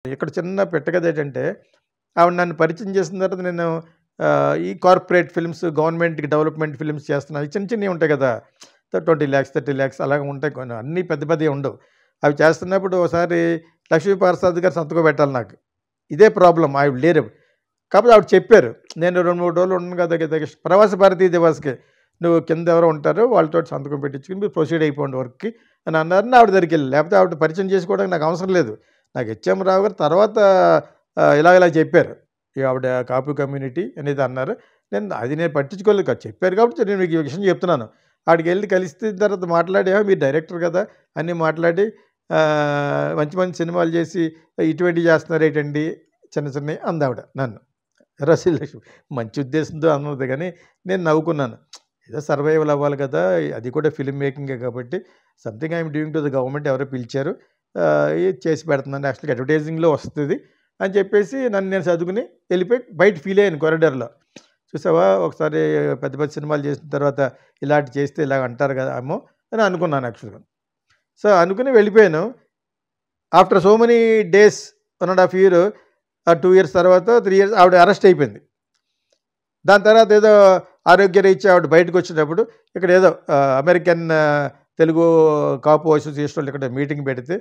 ఇక్కడ చిన్న పెట్టకదేంటంటే, ఆవిడ నన్ను పరిచయం చేసిన తర్వాత నేను ఈ కార్పొరేట్ ఫిల్మ్స్, గవర్నమెంట్‌కి డెవలప్‌మెంట్ ఫిల్మ్స్ చేస్తున్నాను. చిన్న చిన్నవి ఉంటాయి కదా! 20,00,000, 30,00,000 అలాగ ఉంటాయి కొన్ని. అన్నీ పెద్ద పెద్దవి ఉండవు. అవి చేస్తున్నప్పుడు ఒకసారి లక్ష్మీప్రసాద్ గారు సంతకం పెట్టాలి నాకు. ఇదే ప్రాబ్లమ్ ఆవిడ లేరు. కాకపోతే ఆవిడ చెప్పారు. నేను 2, 3 రోజులు ఉండను కదా! ప్రవాస భారతీ దివాస్‌కి నువ్వు కింద ఎవరో ఉంటారో వాళ్ళతోటి సంతకం పెట్టించుకొని మీరు ప్రొసీడ్ అయిపోండి వర్క్‌కి అని అన్నారని ఆవిడ దగ్గరికెళ్ళి. లేకపోతే ఆవిడ పరిచయం చేసుకోవడానికి నాకు అవసరం లేదు. నాకు హెచ్ఎం రావు గారు తర్వాత ఇలా చెప్పారు. ఆవిడ కాపు కమ్యూనిటీ అనేది అన్నారు. నేను పట్టించుకోలేదు కాదు. చెప్పారు కాబట్టి నేను మీకు ఈ విషయం చెప్తున్నాను. ఆడికెళ్ళి కలిసిన తర్వాత మాట్లాడి మీరు డైరెక్టర్ కదా! అన్నీ మాట్లాడి మంచి మంచి సినిమాలు చేసి ఇటువంటివి చేస్తున్నారేటండి చిన్న చిన్నవి అందావిడ నన్ను. రసీలక్ష్మి మంచి ఉద్దేశంతో అన్నది కానీ నేను నవ్వుకున్నాను. ఏదో సర్వైవల్ అవ్వాలి కదా! అది కూడా ఫిల్మ్ మేకింగే కాబట్టి something I'm doing to the government ఎవరో పిలిచారు. ఇది చేసి పెడుతున్నాను. యాక్చువల్‌గా అడ్వర్టైజింగ్‌లో వస్తది అని చెప్పేసి నన్ను నేను సర్దుకుని వెళ్ళిపోయి బయట ఫీల్ అయ్యాను కారిడార్‌లో. చూసావా ఒకసారి పెద్ద పెద్ద సినిమాలు చేసిన తర్వాత ఇలాంటివి చేస్తే ఇలాగ అంటారు కదా ఏమో అని అనుకున్నాను యాక్చువల్‌గా. సో, అనుకుని వెళ్ళిపోయాను. After so many days 1½ year 2 years తర్వాత 3 ఇయర్స్ ఆవిడ అరెస్ట్ అయిపోయింది. దాని తర్వాత ఏదో ఆరోగ్యరీత్యా ఆవిడ బయటకొచ్చేటప్పుడు ఇక్కడ ఏదో అమెరికన్ తెలుగు కాపు అసోసియేషన్ వాళ్ళు ఇక్కడ మీటింగ్ పెడితే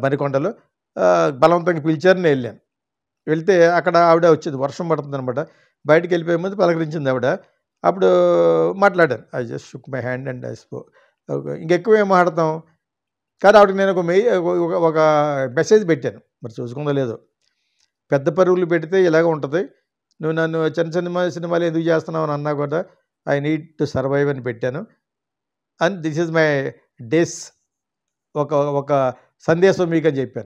మరికొండలో బలవంతంగా పిలిచారు. నేను వెళ్ళాను. వెళ్తే అక్కడ ఆవిడ వచ్చింది. వర్షం పడుతుందనమాట. బయటికి వెళ్ళిపోయే ముందు పలకరించింది ఆవిడ. అప్పుడు మాట్లాడాను. I just shook my hand and I spoke. ఇంకెక్కువ ఏం మాట్లాడతాం. కానీ ఆవిడకి నేను ఒక మెసేజ్ పెట్టాను. మరి చూసుకుందో లేదో. పెద్ద పరుగులు పెడితే ఇలాగ ఉంటుంది. నువ్వు నన్ను చిన్న సినిమాలు ఎందుకు చేస్తున్నావు అని అన్నా కూడా ఐ నీడ్ టు సర్వైవ్ అని పెట్టాను. And this is my days ఒక సందేశం మీకని చెప్పాను.